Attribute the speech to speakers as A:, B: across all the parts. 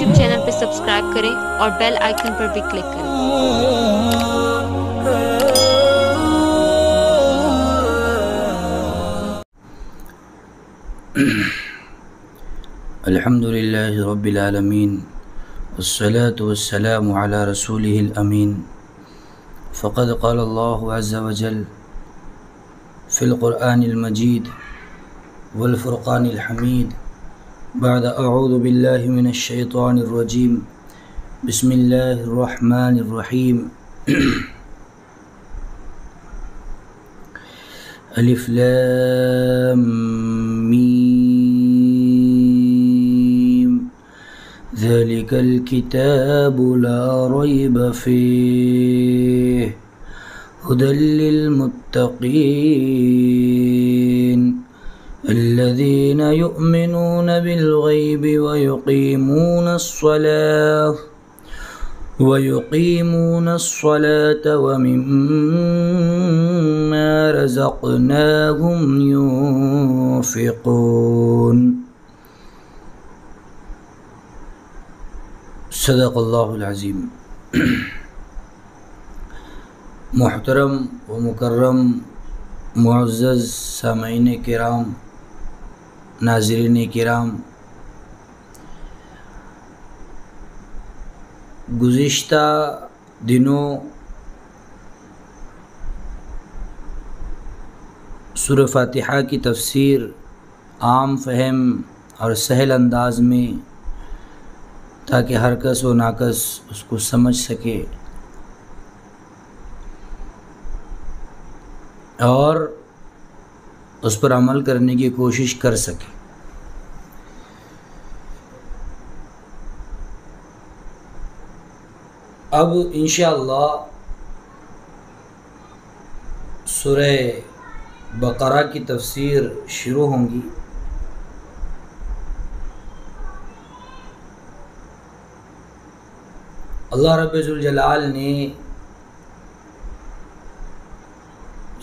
A: YouTube channel پہ subscribe کریں اور بیل آئیکن پر بھی کلک کریں۔
B: الحمد لله رب العالمين والصلاة والسلام على رسوله الأمين فقد قال الله عز وجل في القرآن المجيد والفرقان الحميد بعد أعوذ بالله من الشيطان الرجيم بسم الله الرحمن الرحيم ألف لام ميم ذلك الكتاب لا ريب فيه هدى للمتقين الذين يؤمنون بالغيب ويقيمون الصلاة ومما رزقناهم ينفقون صدق اللہ العظیم۔ محترم و مکرم معزز سامعین کرام، ناظرین کرام، گزشتہ دنوں سورہ فاتحہ کی تفسیر عام فہم اور سہل انداز میں، تاکہ ہر کس و ناکس اس کو سمجھ سکے اور اس پر عمل کرنے کی کوشش کر سکے۔ اب انشاءاللہ سورہ بقرہ کی تفسیر شروع ہوں گی۔ اللہ رب ذوالجلال نے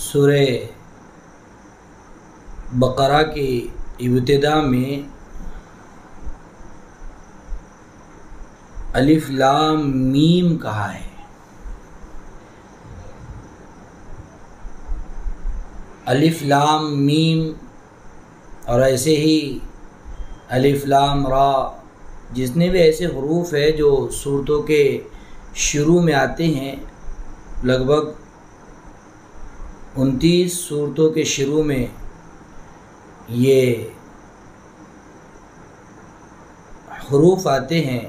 B: سورہ بقرہ کی ابتدا میں الف لام میم کہا ہے۔ الف لام میم اور ایسے ہی الف لام را، جتنے بھی ایسے حروف ہیں جو سورتوں کے شروع میں آتے ہیں، لگ بھگ 29 سورتوں کے شروع میں یہ حروف آتے ہیں۔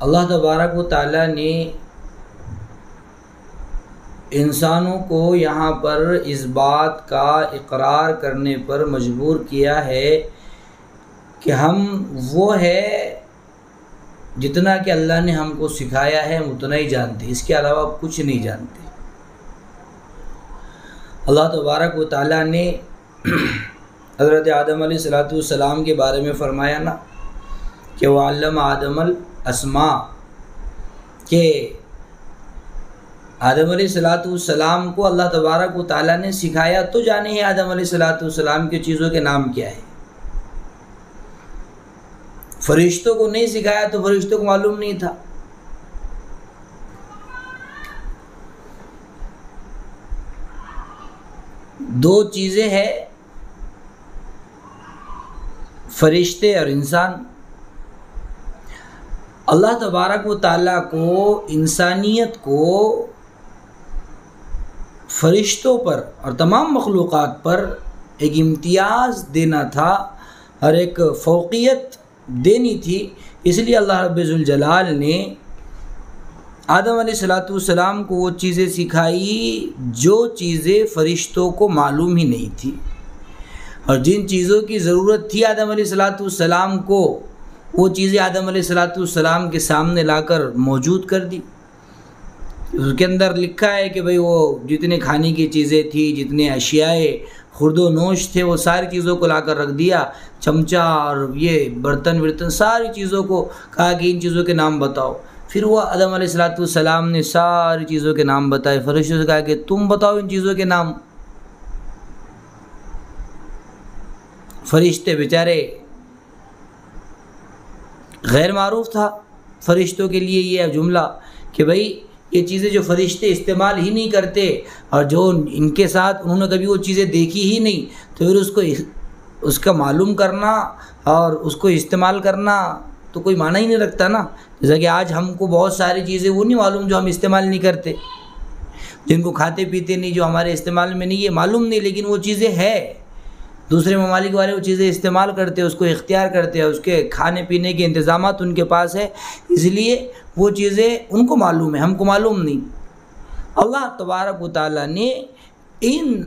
B: اللہ تبارک و تعالیٰ نے انسانوں کو یہاں پر اس بات کا اقرار کرنے پر مجبور کیا ہے کہ ہم وہ ہے جتنا کہ اللہ نے ہم کو سکھایا ہے ہم اتنا ہی جانتے، اس کے علاوہ کچھ نہیں جانتے۔ اللہ تبارک و تعالیٰ نے حضرت آدم علیہ السلام کے بارے میں فرمایا نا کہ وَعَلَّمَ آدَمَ الْأَسْمَاءَ، کہ آدم علیہ السلام کو اللہ تبارک و تعالیٰ نے سکھایا تو جانے ہی آدم علیہ السلام کی چیزوں کے نام کیا ہے۔ فرشتوں کو نہیں سکھایا تو فرشتوں کو معلوم نہیں تھا۔ دو چیزیں ہیں، فرشتے اور انسان۔ اللہ تبارک و تعالیٰ کو انسانیت کو فرشتوں پر اور تمام مخلوقات پر ایک امتیاز دینا تھا اور ایک فوقیت دینی تھی، اس لیے اللہ رب ذوالجلال نے آدم علیہ السلام کو وہ چیزیں سکھائی جو چیزیں فرشتوں کو معلوم ہی نہیں تھی، اور جن چیزوں کی ضرورت تھی آدم علیہ السلام کو، وہ چیزیں آدم علیہ السلام کے سامنے لا کر موجود کر دی۔ اس کے اندر لکھا ہے کہ بھئی وہ جتنے کھانے کی چیزیں تھی، جتنے اشیاء خرد و نوش تھے، وہ ساری چیزوں کو لا کر رکھ دیا، چمچہ اور یہ برتن ساری چیزوں کو کہا کہ ان چیزوں کے نام بتاؤ۔ پھر وہ آدم علیہ السلام نے ساری چیزوں کے نام بتائے، فرشتوں سے کہا کہ تم بتاؤ ان چیزوں کے نام۔ فرشتے بیچارے غیر معروف تھا فرشتوں کے لیے یہ جملہ کہ بھائی یہ چیزیں جو فرشتے استعمال ہی نہیں کرتے اور جو ان کے ساتھ انہوں نے کبھی وہ چیزیں دیکھی ہی نہیں، تو پھر اس کا معلوم کرنا اور اس کو استعمال کرنا تو کوئی معنی ہی نہیں رکھتا نا۔ جیسا کہ آج ہم کو بہت ساری چیزیں وہ نہیں معلوم جو ہم استعمال نہیں کرتے، جن کو کھاتے پیتے نہیں، جو ہمارے استعمال میں نہیں، یہ معلوم نہیں، لیکن وہ چیزیں ہے، دوسرے ممالک والے وہ چیزیں استعمال کرتے، اس کو اختیار کرتے، اس کے کھانے پینے کے انتظامات ان کے پاس ہے، اس لیے وہ چیزیں ان کو معلوم ہے، ہم کو معلوم نہیں۔ اللہ تبارک و تعالیٰ نے ان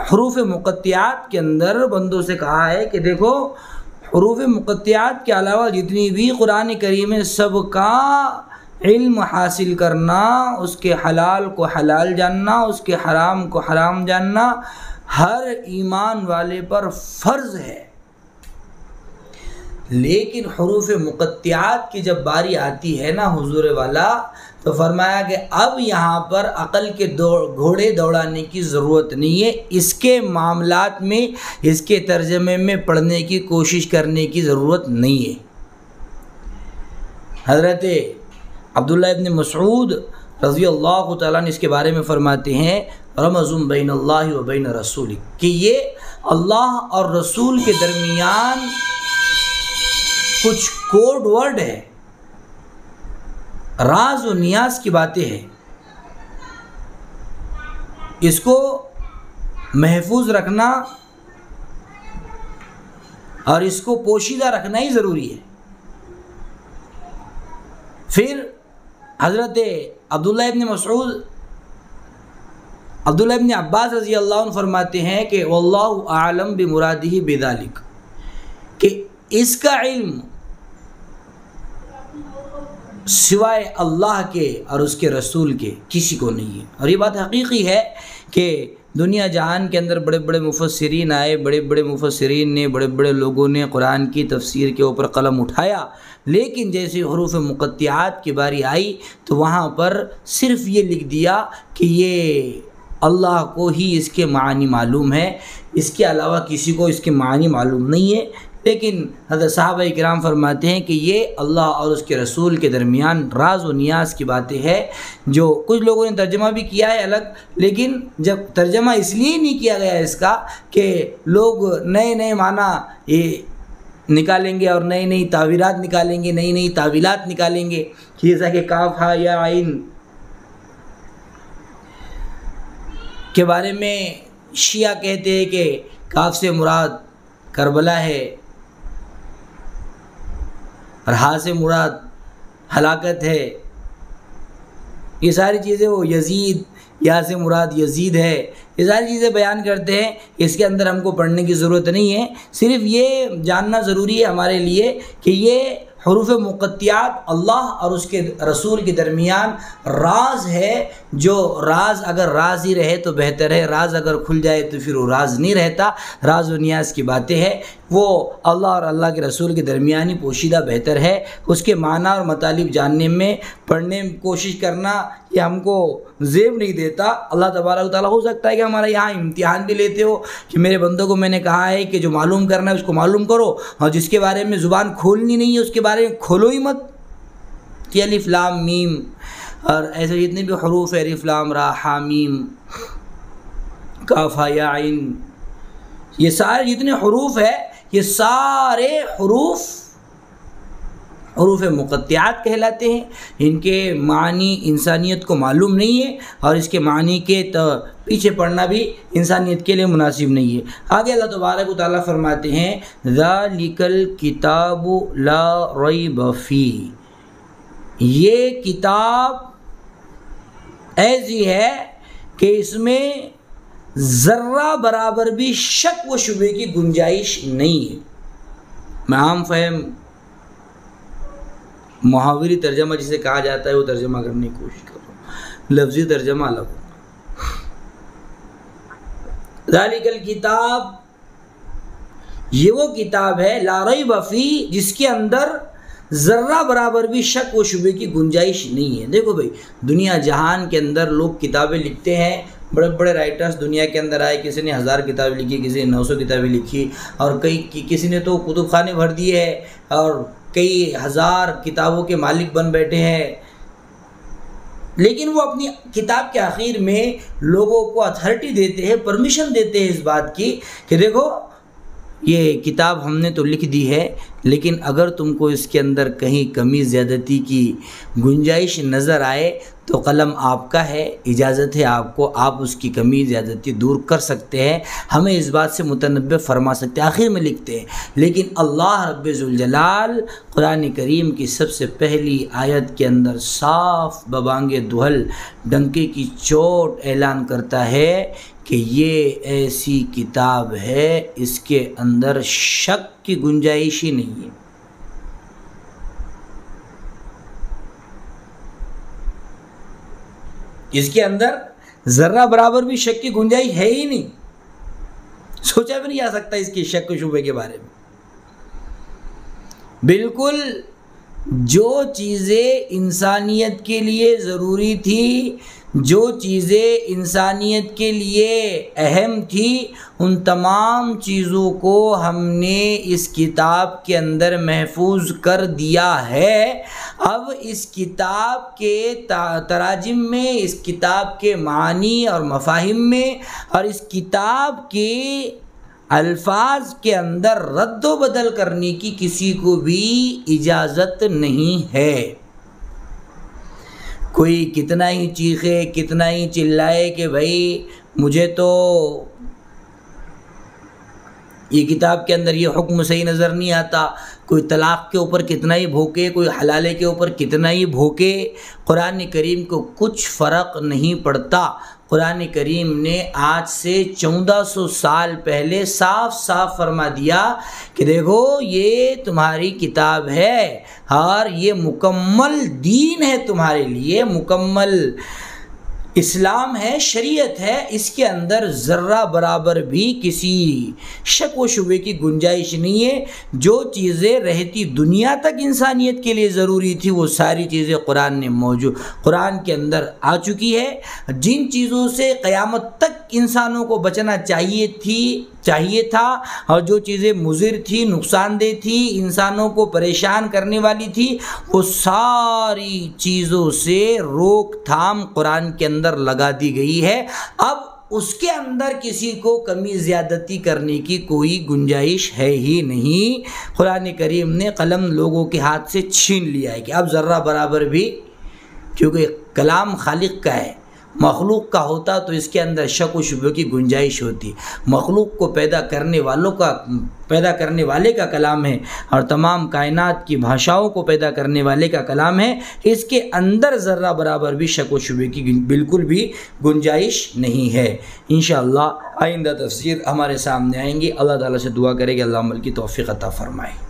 B: حروف مقطعات کے اندر بندوں سے کہا ہے کہ دیکھو حروف مقطعات کے علاوہ جتنی بھی قرآن کریم ہے سب کا علم حاصل کرنا، اس کے حلال کو حلال جاننا، اس کے حرام کو حرام جاننا ہر ایمان والے پر فرض ہے۔ لیکن حروف مقطعات کی جب باری آتی ہے نا حضور والا، تو فرمایا کہ اب یہاں پر عقل کے گھوڑے دوڑانے کی ضرورت نہیں ہے، اس کے معاملات میں، اس کے ترجمے میں پڑھنے کی کوشش کرنے کی ضرورت نہیں ہے۔ حضرت عبداللہ ابن مسعود رضی اللہ تعالیٰ نے اس کے بارے میں فرماتے ہیں رمز بین اللہ و بین رسول، کہ یہ اللہ اور رسول کے درمیان کچھ کوڈ ورڈ ہے، راز و نیاز کی باتیں ہیں، اس کو محفوظ رکھنا اور اس کو پوشیدہ رکھنا ہی ضروری ہے۔ پھر حضرت عبداللہ ابن عباس رضی اللہ عنہ فرماتے ہیں کہ واللہ اعلم بمرادہ بذالک، کہ اس کا علم سوائے اللہ کے اور اس کے رسول کے کسی کو نہیں ہے۔ اور یہ بات حقیقی ہے کہ دنیا جہان کے اندر بڑے بڑے مفسرین آئے، بڑے بڑے مفسرین نے، بڑے بڑے لوگوں نے قرآن کی تفسیر کے اوپر قلم اٹھایا، لیکن جیسے حروف مقطعات کی باری آئی تو وہاں پر صرف یہ لکھ دیا کہ یہ اللہ کو ہی اس کے معنی معلوم ہے، اس کے علاوہ کسی کو اس کے معنی معلوم نہیں ہے۔ لیکن حضرت صحابہ کرام فرماتے ہیں کہ یہ اللہ اور اس کے رسول کے درمیان راز و نیاز کی باتیں ہیں، جو کچھ لوگوں نے ترجمہ بھی کیا ہے الگ، لیکن جب ترجمہ اس لیے نہیں کیا گیا اس کا کہ لوگ نئے نئے معنی یہ نکالیں گے اور نئی نئی تعبیرات نکالیں گے، نئی نئی تعویلات نکالیں گے، جیسا کہ کاف ہا یا عین کے بارے میں شیعہ کہتے ہیں کہ کاف سے مراد کربلا ہے اور ہا سے مراد ہلاکت ہے، یہ ساری چیزیں، وہ یزید، یا سے مراد یزید ہے، یہ ساری چیزیں بیان کرتے ہیں۔ اس کے اندر ہم کو پڑھنے کی ضرورت نہیں ہے، صرف یہ جاننا ضروری ہے ہمارے لیے کہ یہ حروف مقطعات اللہ اور اس کے رسول کے درمیان راز ہے، جو راز اگر راز ہی رہے تو بہتر ہے، راز اگر کھل جائے تو پھر وہ راز نہیں رہتا، راز و نیاز کی باتیں ہیں، وہ اللہ اور اللہ کے رسول کے درمیان ہی پوشیدہ بہتر ہے۔ اس کے معنی اور مطالب جاننے میں، پڑھنے میں کوشش کرنا یہ ہم کو زیب نہیں دیتا۔ اللہ تبارک و تعالیٰ ہو سکتا ہے کہ ہمارا یہاں امتحان بھی لیتے ہو کہ میرے بندوں کو میں نے کہا ہے کہ جو معلوم کرنا ہے اس کو معلوم کرو، اور جس کے بارے میں زبان کھولنی نہیں ہے اس کے بارے میں کھولو ہی مت، کہ الف لام میم اور ایسے جتنے بھی حروف ہے، الف لام را ہا میم کاف ہا یا عین، یہ سارے جتنے حروف ہے یہ سارے حروف مقطعات کہلاتے ہیں۔ ان کے معنی انسانیت کو معلوم نہیں ہے، اور اس کے معنی کے پیچھے پڑنا بھی انسانیت کے لیے مناسب نہیں ہے۔ آگے اللہ تبارک و تعالیٰ فرماتے ہیں ذَلِكَ الْكِتَابُ لَا رَيْبَ فِيهِ، یہ کتاب ایسی ہے کہ اس میں ذرہ برابر بھی شک و شبے کی گنجائش نہیں ہے۔ میں عام فہم محاوری ترجمہ جسے کہا جاتا ہے وہ ترجمہ کرنے کی کوشش کر رہا ہوں، لفظی ترجمہ الگ ہوگا۔ ذالک الکتاب، یہ وہ کتاب ہے لا ریب فیہ، جس کے اندر ذرہ برابر بھی شک و شبے کی گنجائش نہیں ہے۔ دیکھو بھائی، دنیا جہان کے اندر لوگ کتابیں لکھتے ہیں، بڑے بڑے رائٹرز دنیا کے اندر آئے، کسی نے 1000 کتابیں لکھی، کسی نے 900 کتابیں لکھی، اور کسی نے تو کتب خانے بھر دیے ہیں اور کئی ہزار کتابوں کے مالک بن بیٹھے ہیں، لیکن وہ اپنی کتاب کے آخر میں لوگوں کو اتھارٹی دیتے ہیں، پرمیشن دیتے ہیں اس بات کی کہ دیکھو یہ کتاب ہم نے تو لکھ دی ہے، لیکن اگر تم کو اس کے اندر کہیں کمی زیادتی کی گنجائش نظر آئے تو قلم آپ کا ہے، اجازت ہے آپ کو، آپ اس کی کمی زیادتی دور کر سکتے ہیں، ہمیں اس بات سے متنبہ فرما سکتے ہیں۔ آخر میں لکھتے ہیں لیکن اللہ رب ذوالجلال قرآن کریم کی سب سے پہلی آیت کے اندر صاف ببانگ دہل ڈنکے کی چوٹ اعلان کرتا ہے کہ یہ ایسی کتاب ہے اس کے اندر شک کی گنجائش ہی نہیں ہے۔ اس کے اندر ذرہ برابر بھی شک کی گنجائش ہے ہی نہیں، سوچا بھی نہیں جا سکتا اس کی شک و شبہ کے بارے میں۔ بالکل جو چیزیں انسانیت کے لیے ضروری تھی، جو چیزیں انسانیت کے لیے اہم تھی، ان تمام چیزوں کو ہم نے اس کتاب کے اندر محفوظ کر دیا ہے۔ اب اس کتاب کے تراجم میں، اس کتاب کے معانی اور مفاہیم میں، اور اس کتاب کے الفاظ کے اندر رد و بدل کرنے کی کسی کو بھی اجازت نہیں ہے۔ کوئی کتنا ہی چیخے، کتنا ہی چلائے کہ بھائی مجھے تو یہ کتاب کے اندر یہ حکم صحیح نظر نہیں آتا، کوئی طلاق کے اوپر کتنا ہی بھوکے، کوئی حلالے کے اوپر کتنا ہی بھوکے، قرآن کریم کو کچھ فرق نہیں پڑتا۔ قرآن کریم نے آج سے 1400 سال پہلے صاف صاف فرما دیا کہ دیکھو یہ تمہاری کتاب ہے اور یہ مکمل دین ہے تمہارے لیے، مکمل اسلام ہے، شریعت ہے، اس کے اندر ذرہ برابر بھی کسی شک و شبے کی گنجائش نہیں ہے۔ جو چیزیں رہتی دنیا تک انسانیت کے لیے ضروری تھی وہ ساری چیزیں قرآن کے اندر آ چکی ہے۔ جن چیزوں سے قیامت تک انسانوں کو بچنا چاہیے تھا اور جو چیزیں مضر تھی، نقصان دہ تھی، انسانوں کو پریشان کرنے والی تھی، وہ ساری چیزوں سے روک تھام قرآن کے اندر لگا دی گئی ہے۔ اب اس کے اندر کسی کو کمی زیادتی کرنے کی کوئی گنجائش ہے ہی نہیں۔ قرآن کریم نے قلم لوگوں کے ہاتھ سے چھین لیا ہے کہ اب ذرہ برابر بھی، کیونکہ کلام خالق کا ہے، مخلوق کا ہوتا تو اس کے اندر شک و شبہ کی گنجائش ہوتی۔ مخلوق کو پیدا کرنے والے کا کلام ہے اور تمام کائنات کی بھاشاؤں کو پیدا کرنے والے کا کلام ہے، اس کے اندر ذرہ برابر بھی شک و شبہ کی بالکل بھی گنجائش نہیں ہے۔ انشاءاللہ آئندہ تفسیر ہمارے سامنے آئیں گی۔ اللہ تعالیٰ سے دعا کرے کہ اللہ عمل کی توفیق عطا فرمائے۔